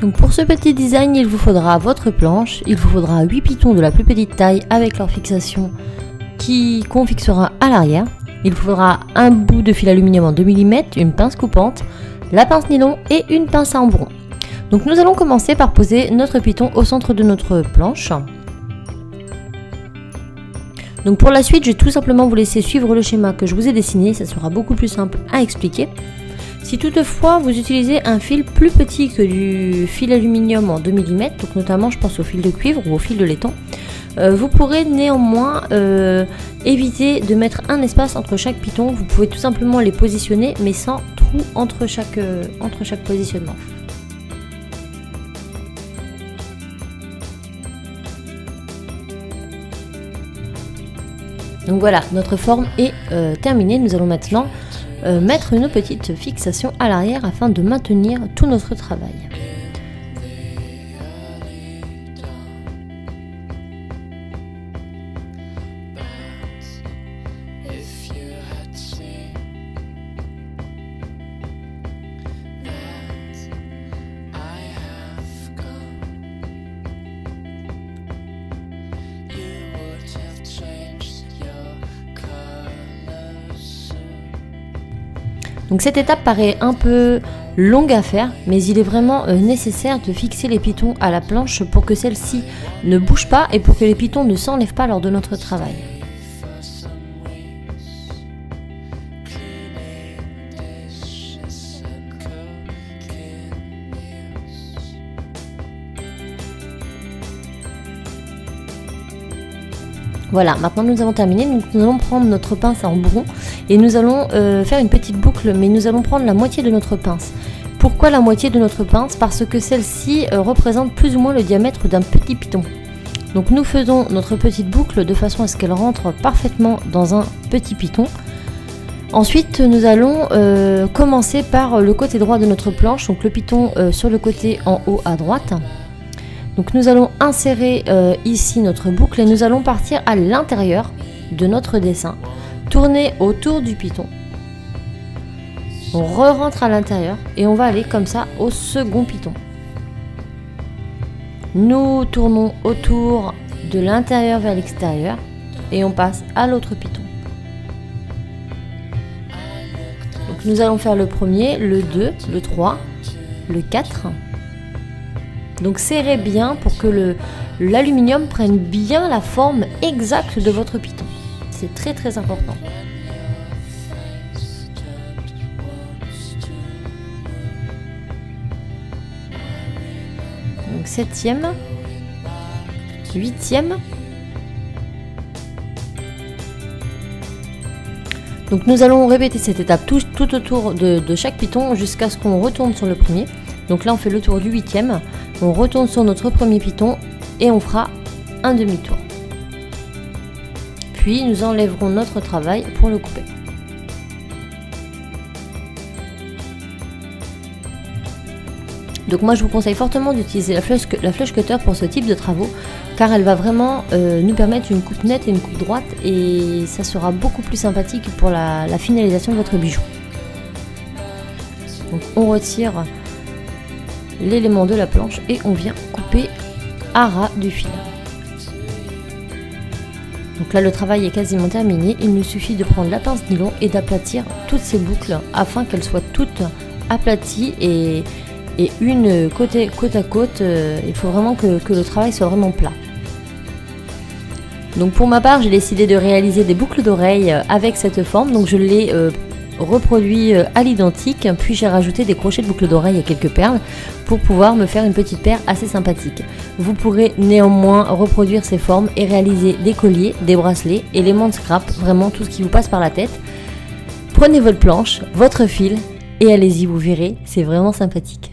Donc pour ce petit design, il vous faudra votre planche, il vous faudra 8 pitons de la plus petite taille avec leur fixation qu'on fixera à l'arrière. Il vous faudra un bout de fil aluminium en 2 mm, une pince coupante, la pince nylon et une pince à embourron. Donc nous allons commencer par poser notre piton au centre de notre planche. Donc pour la suite, je vais tout simplement vous laisser suivre le schéma que je vous ai dessiné, ça sera beaucoup plus simple à expliquer. Si toutefois vous utilisez un fil plus petit que du fil aluminium en 2 mm, donc notamment je pense au fil de cuivre ou au fil de laiton, vous pourrez néanmoins éviter de mettre un espace entre chaque piton. Vous pouvez tout simplement les positionner mais sans trou entre chaque positionnement. Donc voilà, notre forme est terminée. Nous allons maintenant mettre nos petites fixations à l'arrière afin de maintenir tout notre travail. Donc cette étape paraît un peu longue à faire, mais il est vraiment nécessaire de fixer les pitons à la planche pour que celle-ci ne bouge pas et pour que les pitons ne s'enlèvent pas lors de notre travail. Voilà, maintenant nous avons terminé, donc nous allons prendre notre pince à embourron et nous allons faire une petite boucle, mais nous allons prendre la moitié de notre pince. Pourquoi la moitié de notre pince? Parce que celle-ci représente plus ou moins le diamètre d'un petit piton. Donc nous faisons notre petite boucle de façon à ce qu'elle rentre parfaitement dans un petit piton. Ensuite, nous allons commencer par le côté droit de notre planche, donc le piton sur le côté en haut à droite. Donc nous allons insérer ici notre boucle et nous allons partir à l'intérieur de notre dessin, tourner autour du piton. On re-rentre à l'intérieur et on va aller comme ça au second piton. Nous tournons autour de l'intérieur vers l'extérieur et on passe à l'autre piton. Donc nous allons faire le premier, le 2, le 3, le 4. Donc serrez bien pour que l'aluminium prenne bien la forme exacte de votre piton. C'est très très important. Donc 7e, 8e. Donc nous allons répéter cette étape tout autour de chaque piton jusqu'à ce qu'on retourne sur le premier. Donc là on fait le tour du 8e, on retourne sur notre premier piton et on fera un demi-tour. Puis nous enlèverons notre travail pour le couper. Donc moi je vous conseille fortement d'utiliser la flèche cutter pour ce type de travaux car elle va vraiment nous permettre une coupe nette et une coupe droite et ça sera beaucoup plus sympathique pour la finalisation de votre bijou. Donc on retire l'élément de la planche et on vient couper à ras du fil. Donc là le travail est quasiment terminé, il nous suffit de prendre la pince nylon et d'aplatir toutes ces boucles afin qu'elles soient toutes aplaties et une côte à côte. Il faut vraiment que le travail soit vraiment plat. Donc pour ma part j'ai décidé de réaliser des boucles d'oreilles avec cette forme, donc je l'ai reproduit à l'identique, puis j'ai rajouté des crochets de boucles d'oreilles et quelques perles pour pouvoir me faire une petite paire assez sympathique. Vous pourrez néanmoins reproduire ces formes et réaliser des colliers, des bracelets, éléments de scrap, vraiment tout ce qui vous passe par la tête. Prenez votre planche, votre fil et allez-y, vous verrez, c'est vraiment sympathique.